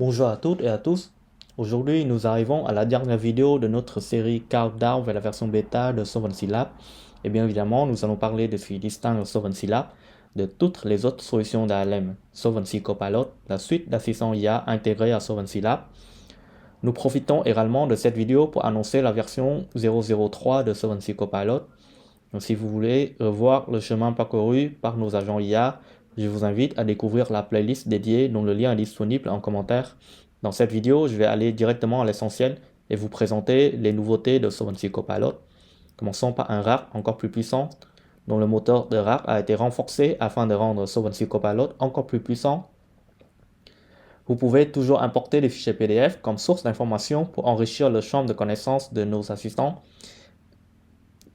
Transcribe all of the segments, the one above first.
Bonjour à toutes et à tous. Aujourd'hui, nous arrivons à la dernière vidéo de notre série Countdown vers la version bêta de Solvency Lab. Et bien évidemment, nous allons parler de ce qui distingue Solvency Lab de toutes les autres solutions d'ALM. Solvency Copilot, la suite d'assistants IA intégrée à Solvency Lab. Nous profitons également de cette vidéo pour annoncer la version 003 de Solvency Copilot. Donc, si vous voulez revoir le chemin parcouru par nos agents IA, je vous invite à découvrir la playlist dédiée dont le lien est disponible en commentaire. Dans cette vidéo, je vais aller directement à l'essentiel et vous présenter les nouveautés de Solvency Copilot. Commençons par un RAR encore plus puissant, dont le moteur de RAR a été renforcé afin de rendre Solvency Copilot encore plus puissant. Vous pouvez toujours importer des fichiers PDF comme source d'information pour enrichir le champ de connaissances de nos assistants.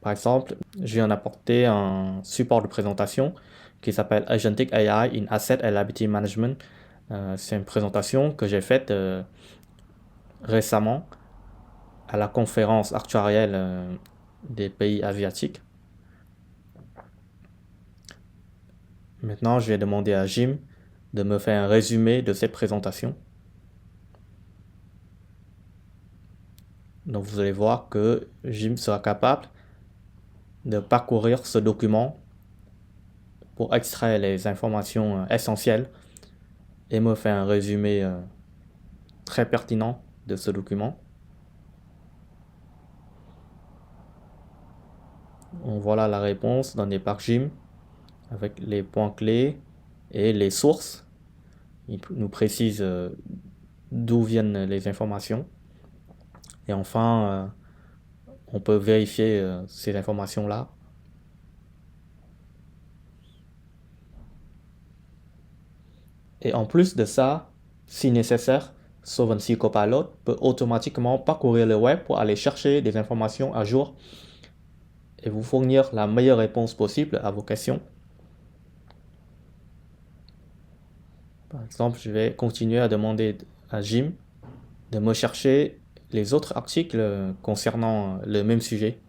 Par exemple, je viens d'apporter un support de présentation qui s'appelle Agentic AI in Asset and Liability Management. C'est une présentation que j'ai faite récemment à la conférence actuarielle des pays asiatiques. Maintenant, je vais demander à Jim de me faire un résumé de cette présentation. Donc, vous allez voir que Jim sera capable de parcourir ce document pour extraire les informations essentielles et me faire un résumé très pertinent de ce document. Voilà la réponse donnée par Jim avec les points clés et les sources. Il nous précise d'où viennent les informations. Et enfin, on peut vérifier ces informations-là. Et en plus de ça, si nécessaire, Solvency Copilot peut automatiquement parcourir le web pour aller chercher des informations à jour et vous fournir la meilleure réponse possible à vos questions. Par exemple, je vais continuer à demander à Jim de me chercher les autres articles concernant le même sujet.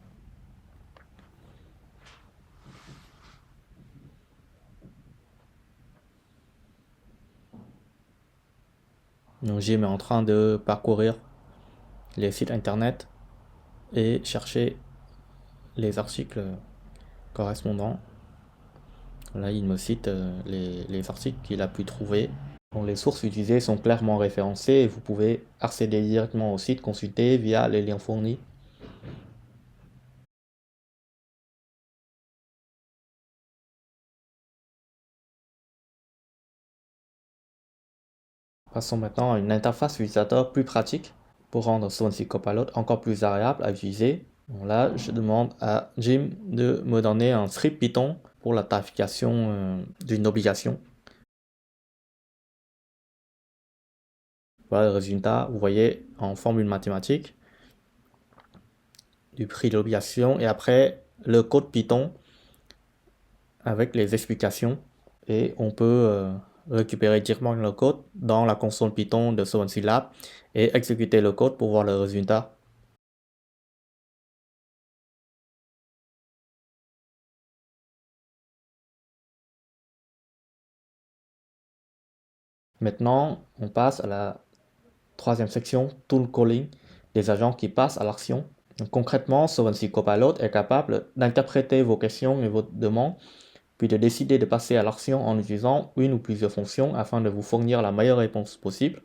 Donc Jim est en train de parcourir les sites internet et chercher les articles correspondants. Là, il me cite les articles qu'il a pu trouver. Donc, les sources utilisées sont clairement référencées et vous pouvez accéder directement au site consulté via les liens fournis. Passons maintenant à une interface utilisateur plus pratique pour rendre Solvency Copilot encore plus agréable à utiliser. Donc là, je demande à Jim de me donner un script Python pour la tarification d'une obligation. Voilà le résultat, vous voyez en formule mathématique du prix de l'obligation et après le code Python avec les explications et on peut récupérer directement le code dans la console Python de Solvency Lab et exécuter le code pour voir le résultat. Maintenant, on passe à la troisième section, Tool Calling, des agents qui passent à l'action. Concrètement, Solvency Copilot est capable d'interpréter vos questions et vos demandes, puis de décider de passer à l'action en utilisant une ou plusieurs fonctions afin de vous fournir la meilleure réponse possible.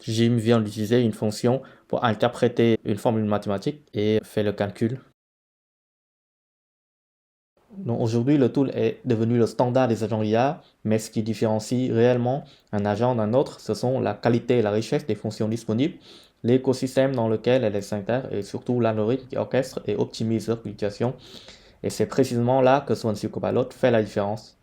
Jim vient d'utiliser une fonction pour interpréter une formule mathématique et fait le calcul. Donc aujourd'hui, le tool est devenu le standard des agents IA, mais ce qui différencie réellement un agent d'un autre, ce sont la qualité et la richesse des fonctions disponibles, l'écosystème dans lequel elles s'intègrent et surtout l'algorithme qui orchestre et optimise leur utilisation. Et c'est précisément là que Solvency Copilot fait la différence.